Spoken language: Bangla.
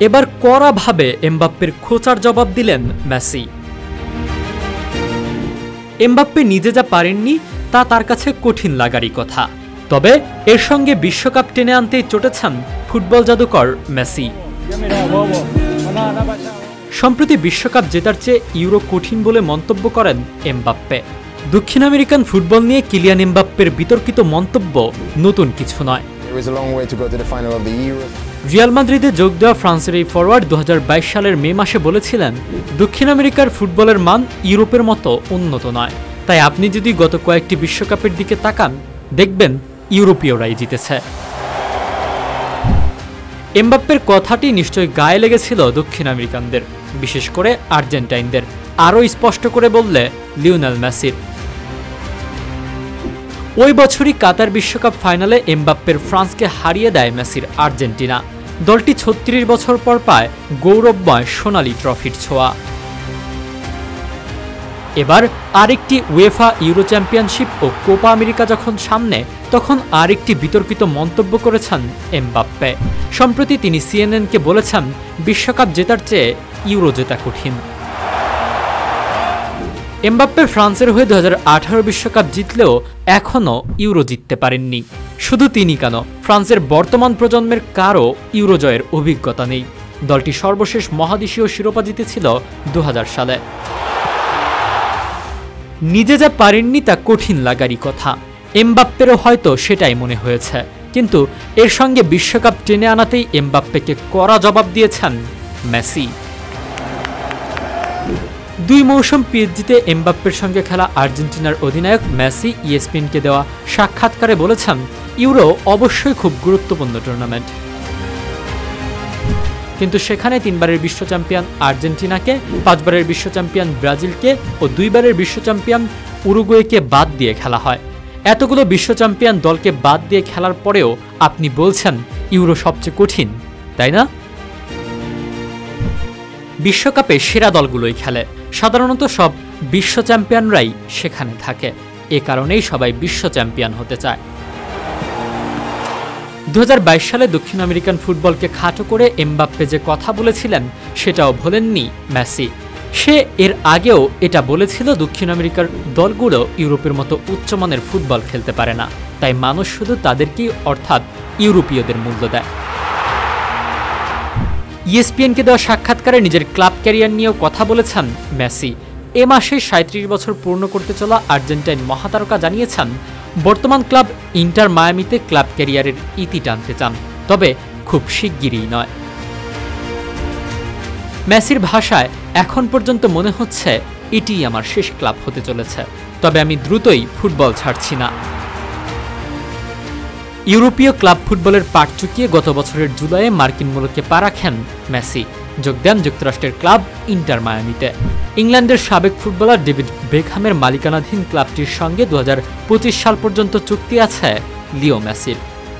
এবার কড়াভাবে এমবাপ্পের খোঁচার জবাব দিলেন মেসি। এমবাপ্পে নিজে যা পারেননি তা তার কাছে কঠিন লাগারই কথা, তবে এর সঙ্গে বিশ্বকাপ টেনে আনতেই চটেছেন ফুটবল জাদুকর মেসি। সম্প্রতি বিশ্বকাপ জেতার চেয়ে ইউরো কঠিন বলে মন্তব্য করেন এমবাপ্পে। দক্ষিণ আমেরিকান ফুটবল নিয়ে কিলিয়ান এমবাপ্পের বিতর্কিত মন্তব্য নতুন কিছু নয়। রিয়াল মাদ্রিদে যোগ দেওয়া ফ্রান্সের এই ফরওয়ার্ড 2022 সালের মে মাসে বলেছিলেন, দক্ষিণ আমেরিকার ফুটবলের মান ইউরোপের মতো উন্নত নয়, তাই আপনি যদি গত কয়েকটি বিশ্বকাপের দিকে তাকান দেখবেন ইউরোপীয়রাই জিতেছে। এমবাপ্পের কথাটি নিশ্চয়ই গায়ে লেগেছিল দক্ষিণ আমেরিকানদের, বিশেষ করে আর্জেন্টাইনদের, আরও স্পষ্ট করে বললে লিওনেল মেসির। ওই বছরই কাতার বিশ্বকাপ ফাইনালে এমবাপ্পের ফ্রান্সকে হারিয়ে দেয় মেসির আর্জেন্টিনা। দলটি 36 বছর পর পায় গৌরবময় সোনালি ট্রফির ছোঁয়া। এবার আরেকটি উয়েফা ইউরো চ্যাম্পিয়নশিপ ও কোপা আমেরিকা যখন সামনে, তখন আরেকটি বিতর্কিত মন্তব্য করেছেন এমবাপ্পে। সম্প্রতি তিনি সিএনএনকে বলেছেন, বিশ্বকাপ জেতার চেয়ে ইউরো জেতা কঠিন। এমবাপ্পে ফ্রান্সের হয়ে 2018 বিশ্বকাপ জিতলেও এখনও ইউরো জিততে পারেননি। শুধু তিনি কেন, ফ্রান্সের বর্তমান প্রজন্মের কারও ইউরো জয়ের অভিজ্ঞতা নেই। দলটি সর্বশেষ মহাদেশীয় শিরোপা জিতেছিল 2000 সালে। নিজে যা পারেননি তা কঠিন লাগারই কথা, এমবাপ্পেরও হয়তো সেটাই মনে হয়েছে, কিন্তু এর সঙ্গে বিশ্বকাপ টেনে আনাতেই এমবাপ্পেকে কড়া জবাব দিয়েছেন মেসি। 2 মৌসুম পিএসজিতে এমবাপ্পের সঙ্গে খেলা আর্জেন্টিনার অধিনায়ক মেসি ইএসপিএনকে দেওয়া সাক্ষাৎকারে বলেছেন, ইউরো অবশ্যই খুব গুরুত্বপূর্ণ টুর্নামেন্ট, কিন্তু সেখানে 3 বারের বিশ্ব চ্যাম্পিয়ন আর্জেন্টিনাকে, 5 বারের বিশ্ব চ্যাম্পিয়ন ব্রাজিলকে ও 2 বারের বিশ্ব চ্যাম্পিয়ন উরুগুয়েকে বাদ দিয়ে খেলা হয়। এতগুলো বিশ্ব চ্যাম্পিয়ন দলকে বাদ দিয়ে খেলার পরেও আপনি বলছেন ইউরো সবচেয়ে কঠিন, তাই না? বিশ্বকাপে সেরা দলগুলোই খেলে, সাধারণত সব বিশ্ব চ্যাম্পিয়নরাই সেখানে থাকে, এ কারণেই সবাই বিশ্ব চ্যাম্পিয়ন হতে চায়। 2022 সালে দক্ষিণ আমেরিকান ফুটবলকে খাটো করে এমবাপ্পে যে কথা বলেছিলেন সেটাও ভোলেননি মেসি। সে এর আগেও এটা বলেছিল, দক্ষিণ আমেরিকার দলগুলো ইউরোপের মতো উচ্চমানের ফুটবল খেলতে পারে না, তাই মানুষ শুধু তাদেরকেই অর্থাৎ ইউরোপীয়দের মূল্য দেয়। ইএসপিএনকে দেওয়া সাক্ষাৎকারে নিজের ক্লাব ক্যারিয়ার নিয়েও কথা বলেছেন মেসি। এ মাসে 37 বছর পূর্ণ করতে চলা আর্জেন্টাইন মহাতারকা জানিয়েছেন, বর্তমান ক্লাব ইন্টার মায়ামিতে ক্লাব ক্যারিয়ারের ইতি টানতে চান, তবে খুব শিগগিরই নয়। মেসির ভাষায়, এখন পর্যন্ত মনে হচ্ছে এটিই আমার শেষ ক্লাব হতে চলেছে, তবে আমি দ্রুতই ফুটবল ছাড়ছি না। ইউরোপীয় ক্লাব ফুটবলের পাট চুকিয়ে গত বছরের জুলাইয়ে মার্কিন মুলুকে পা রাখেন মেসি, যোগ দেন যুক্তরাষ্ট্রের ক্লাব ইন্টার মায়ামিতে। ইংল্যান্ডের সাবেক ফুটবলার ডেভিড বেকহামের মালিকানাধীন ক্লাবটির সঙ্গে 2025 সাল পর্যন্ত চুক্তি আছে লিও মেসির।